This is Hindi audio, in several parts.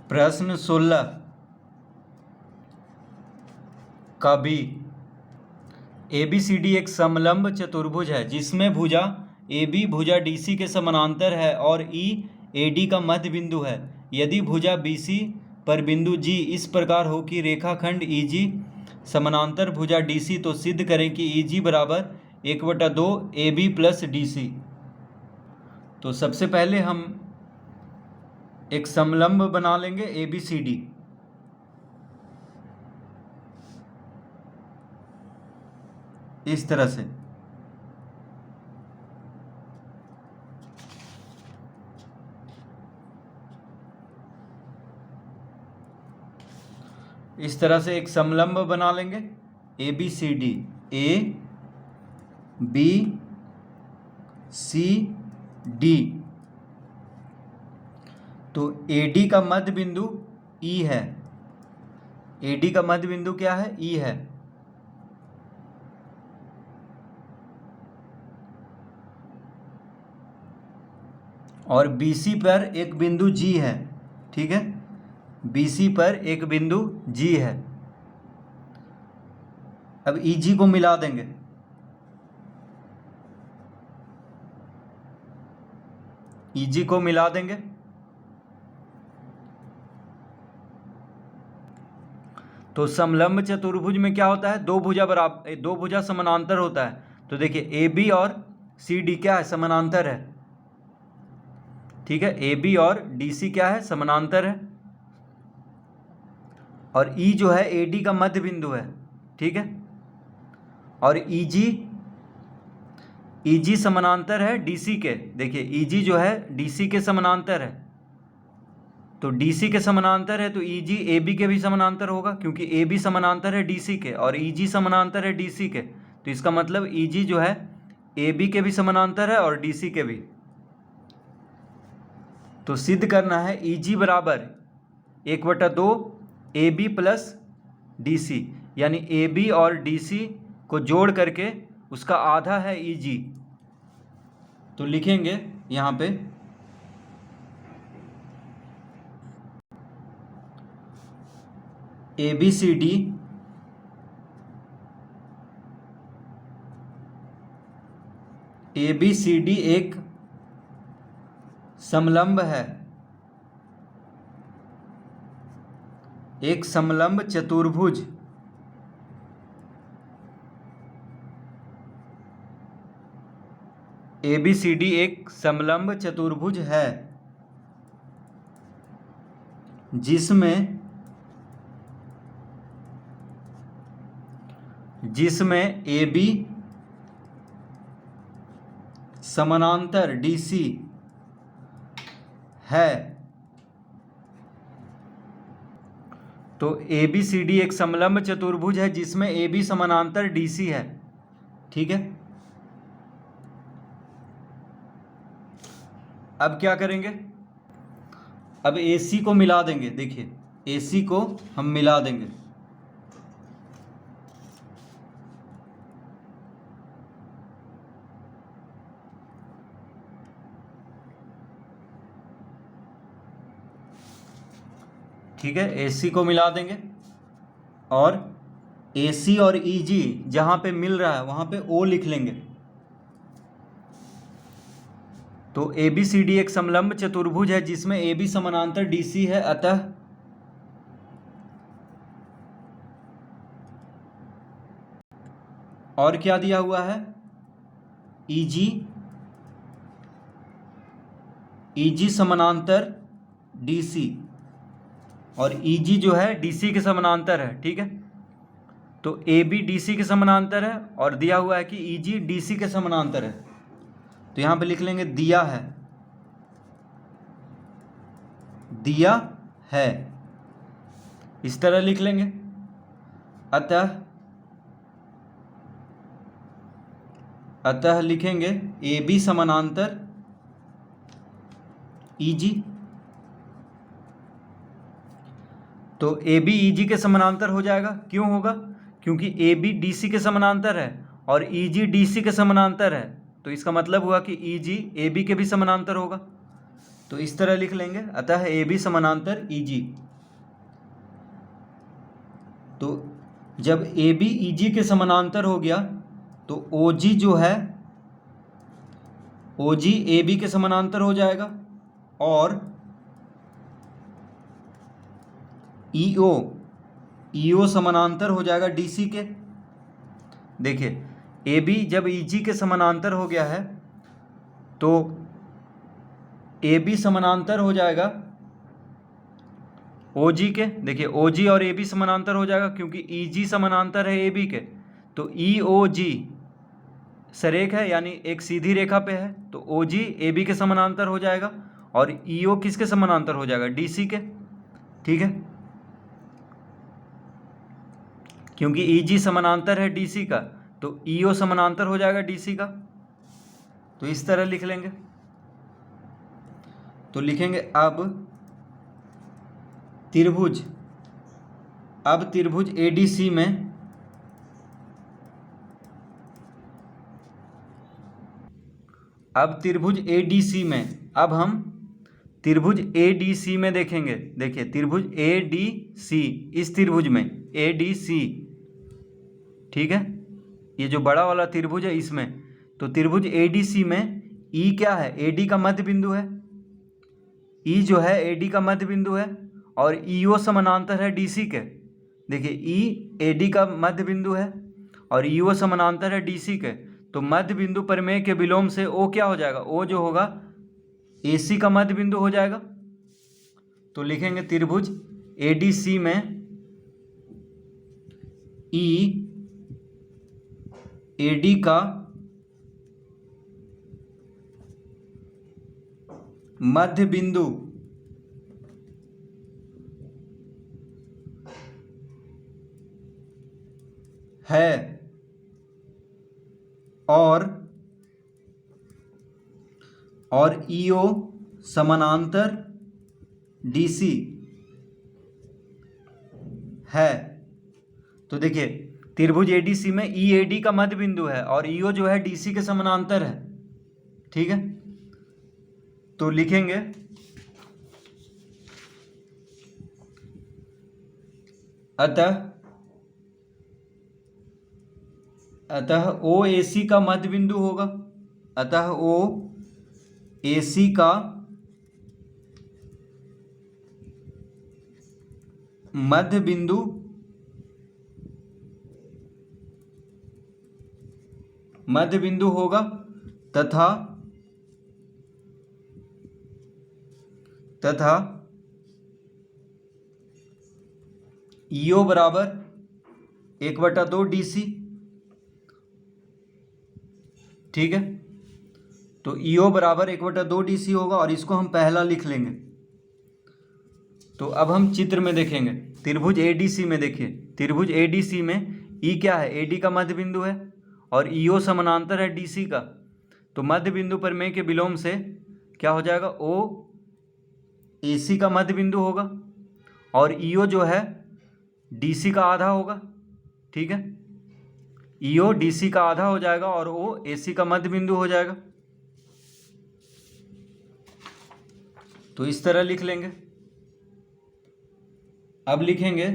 प्रश्न 16 का बी। ABCD एक समलंब चतुर्भुज है जिसमें भुजा AB भुजा DC के समानांतर है और E AD का मध्य बिंदु है। यदि भुजा BC पर बिंदु G इस प्रकार हो कि रेखाखंड EG समानांतर भुजा DC, तो सिद्ध करें कि EG बराबर 1/2 AB प्लस DC। तो सबसे पहले हम एक समलंब बना लेंगे ABCD। इस तरह से एक समलंब बना लेंगे ABCD, ABCD। तो AD का मध्य बिंदु E है। AD का मध्य बिंदु क्या है? E है। और BC पर एक बिंदु G है। ठीक है, BC पर एक बिंदु G है। अब EG को मिला देंगे। EG को मिला देंगे तो समलंब चतुर्भुज में क्या होता है? दो भुजा समानांतर होता है। तो देखिए AB और CD क्या है? समानांतर है। ठीक है, AB और DC क्या है? समानांतर है। और E जो है AD का मध्य बिंदु है। ठीक है, और EG समानांतर है DC के। देखिए EG जो है DC के समानांतर है। तो DC के समानांतर है तो EG AB के भी समानांतर होगा, क्योंकि AB समानांतर है DC के और EG समानांतर है DC के। तो इसका मतलब EG जो है AB के भी समानांतर है और DC के भी। तो सिद्ध करना है EG बराबर 1/2 AB प्लस DC, यानी AB और DC को जोड़ करके उसका आधा है EG। तो लिखेंगे यहाँ पे ABCD एक समलंब है, एक समलंब चतुर्भुज। ABCD एक समलंब चतुर्भुज है जिसमें AB समानांतर DC है। तो ABCD एक समलंब चतुर्भुज है जिसमें AB समानांतर DC है। ठीक है, अब क्या करेंगे? अब AC को मिला देंगे। देखिए AC को हम मिला देंगे। ठीक है, AC को मिला देंगे और AC और EG जहां पे मिल रहा है वहां पे O लिख लेंगे। तो ABCD एक समलंब चतुर्भुज है जिसमें AB समानांतर DC है, अतः और क्या दिया हुआ है? EG समानांतर DC, और EG जो है DC के समानांतर है। ठीक है, तो AB DC के समानांतर है और दिया हुआ है कि EG DC के समानांतर है। तो यहाँ पे लिख लेंगे दिया है, इस तरह लिख लेंगे। अतः लिखेंगे AB समानांतर EG। तो AB EG के समानांतर हो जाएगा। क्यों होगा? क्योंकि AB DC के समानांतर है और EG DC के समानांतर है। तो इसका मतलब हुआ कि EG AB के भी समानांतर होगा। तो इस तरह लिख लेंगे, अतः ए बी समानांतर ई जी। तो जब ए बी ई जी के समानांतर हो गया तो ओ जी जो है, ओ जी ए बी के समानांतर हो जाएगा, और ई ओ समानांतर हो जाएगा डी सी के। देखिए ए बी जब ई जी के समानांतर हो गया है तो ए बी समानांतर हो जाएगा ओ जी के। देखिए ओ जी और ए बी समानांतर हो जाएगा क्योंकि ई जी समानांतर है ए बी के, तो ई ओ जी सरेख है यानी एक सीधी रेखा पे है, तो ओ जी ए बी के समानांतर हो जाएगा, और ई ओ किसके समानांतर हो जाएगा, डी सी के। ठीक है, क्योंकि ई जी समानांतर है डी सी का, तो ई ओ समानांतर हो जाएगा डी सी का। तो इस तरह लिख लेंगे। तो लिखेंगे अब त्रिभुज ए डी सी में अब हम त्रिभुज ए डी सी में देखेंगे। देखिए त्रिभुज ए डी सी, इस त्रिभुज में ए डी सी, ठीक है, ये जो बड़ा वाला त्रिभुज है इसमें, तो त्रिभुज ए डी सी में ई क्या है, ए डी का मध्य बिंदु है। ई जो है ए डी का मध्य बिंदु है, और ई ओ समानांतर है डी सी के। देखिए ई ए डी का मध्य बिंदु है और ई ओ समानांतर है डी सी के, तो मध्य बिंदु प्रमेय के विलोम से ओ क्या हो जाएगा, ओ जो होगा ए सी का मध्य बिंदु हो जाएगा। तो लिखेंगे त्रिभुज ए डी सी में ई ए डी का मध्य बिंदु है और ईओ समानांतर डीसी है। तो देखिए त्रिभुज एडीसी में ई एडी का मध्य बिंदु है और ईओ जो है डीसी के समानांतर है। ठीक है, तो लिखेंगे अतः ओ ए सी का मध्य बिंदु होगा। अतः ओ ए सी का मध्य बिंदु होगा तथा ईओ बराबर 1/2 DC। ठीक है, तो ईओ बराबर 1/2 DC होगा और इसको हम पहला लिख लेंगे। तो अब हम चित्र में देखेंगे त्रिभुज एडीसी में। देखिए त्रिभुज एडीसी में ई क्या है, एडी का मध्य बिंदु है और ईओ समानांतर है डीसी का। तो मध्य बिंदु प्रमेय के विलोम से क्या हो जाएगा, ओ एसी का मध्य बिंदु होगा और ईओ जो है डीसी का आधा होगा। ठीक है, ईओ डीसी का आधा हो जाएगा और ओ एसी का मध्य बिंदु हो जाएगा। तो इस तरह लिख लेंगे। अब लिखेंगे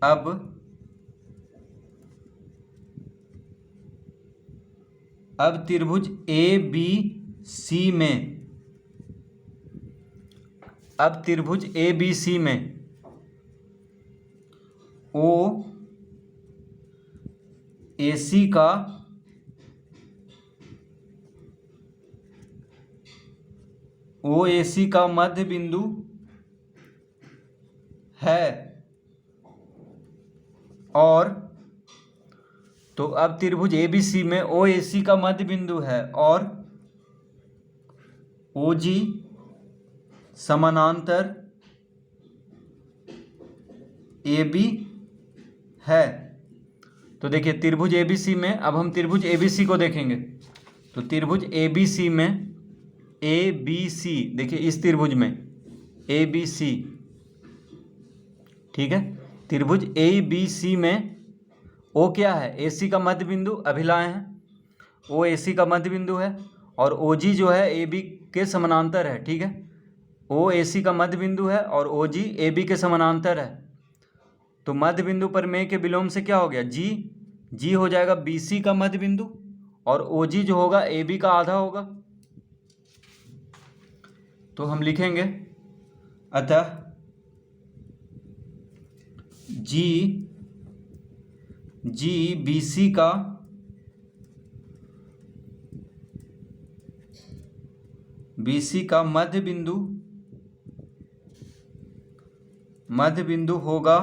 अब त्रिभुज ए बी सी में ओ एसी का मध्य बिंदु है। और तो अब त्रिभुज एबीसी में ओ एसी का मध्य बिंदु है और ओ जी समानांतर ए बी है। तो देखिए त्रिभुज एबीसी में अब हम त्रिभुज एबीसी को देखेंगे। तो त्रिभुज एबीसी में ए बी सी, देखिए इस त्रिभुज में ए बी सी, ठीक है, त्रिभुज ए बी सी में ओ क्या है, ए सी का मध्य बिंदु अभिलाए हैं ओ ए सी का मध्य बिंदु है और ओ जी जो है ए बी के समानांतर है, ठीक है। ओ ए सी का मध्य बिंदु है और ओ जी ए बी के समानांतर है। तो मध्य बिंदु पर में के विलोम से क्या हो गया, जी हो जाएगा बी सी का मध्य बिंदु और ओ जी जो होगा ए बी का आधा होगा। तो हम लिखेंगे अतः जी बी सी का मध्य बिंदु होगा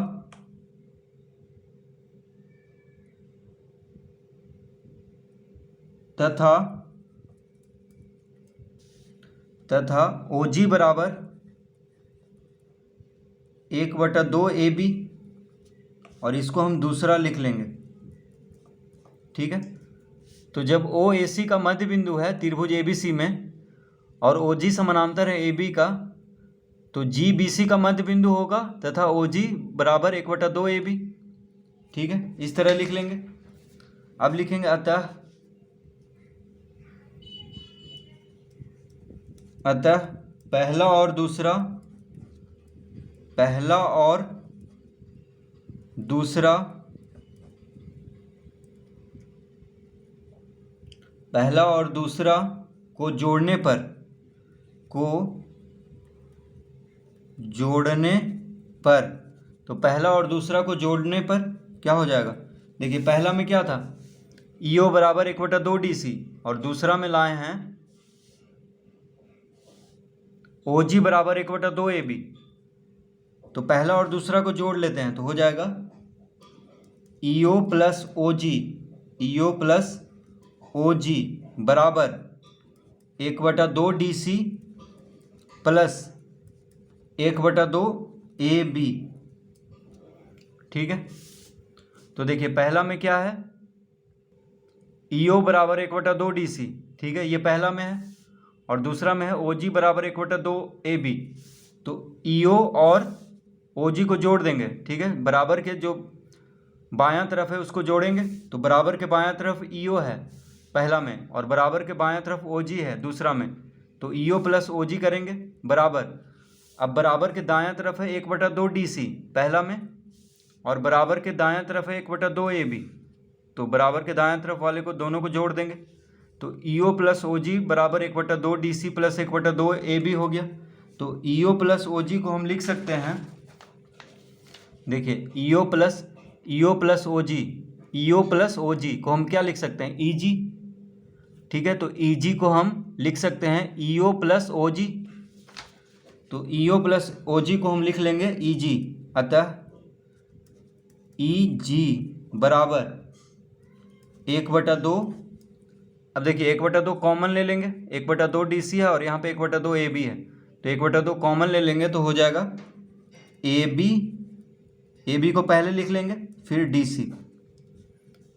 तथा OG बराबर 1/2 AB और इसको हम दूसरा लिख लेंगे, ठीक है। तो जब OAC का मध्य बिंदु है त्रिभुज ABC में और OG समानांतर है AB का, तो GBC का मध्य बिंदु होगा तथा OG बराबर 1/2 AB, ठीक है। इस तरह लिख लेंगे। अब लिखेंगे अतः पहला और दूसरा को जोड़ने पर तो पहला और दूसरा को जोड़ने पर क्या हो जाएगा, देखिए पहला में क्या था, EO बराबर 1/2 DC और दूसरा में लाए हैं OG बराबर 1/2 AB। तो पहला और दूसरा को जोड़ लेते हैं तो हो जाएगा EO प्लस OG बराबर 1/2 DC प्लस 1/2 AB, ठीक है। तो देखिए पहला में क्या है, EO बराबर 1/2 DC, ठीक है, ये पहला में है और दूसरा में है OG बराबर 1/2 AB। तो EO और OG को जोड़ देंगे, ठीक है। बराबर के जो बायां तरफ है उसको जोड़ेंगे तो बराबर के बायां तरफ EO है पहला में और बराबर के बायां तरफ OG है दूसरा में, तो EO प्लस OG करेंगे बराबर। अब बराबर के दायां तरफ है 1/2 DC पहला में और बराबर के दायां तरफ है 1/2 AB, तो बराबर के दायां तरफ वाले को दोनों को जोड़ देंगे तो EO प्लस OG बराबर 1/2 DC प्लस 1/2 AB हो गया। तो EO प्लस OG को हम लिख सकते हैं, देखिए EO प्लस OG को हम क्या लिख सकते हैं, EG, ठीक है। तो EG को हम लिख सकते हैं EO प्लस OG, तो EO प्लस OG को हम लिख लेंगे EG। अतः EG बराबर 1/2, अब देखिए 1/2 कॉमन ले लेंगे, 1/2 DC है और यहाँ पे 1/2 AB है, तो 1/2 कॉमन ले लेंगे तो हो जाएगा AB को पहले लिख लेंगे फिर DC,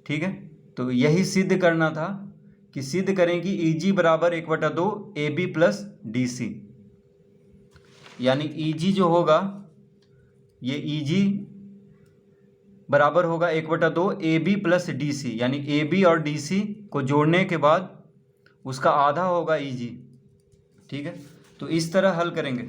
ठीक है। तो यही सिद्ध करना था कि सिद्ध करें कि EG बराबर 1/2 AB प्लस DC, यानी EG जो होगा ये EG बराबर होगा 1/2 AB प्लस DC, यानी AB और DC को जोड़ने के बाद उसका आधा होगा EG, ठीक है। तो इस तरह हल करेंगे।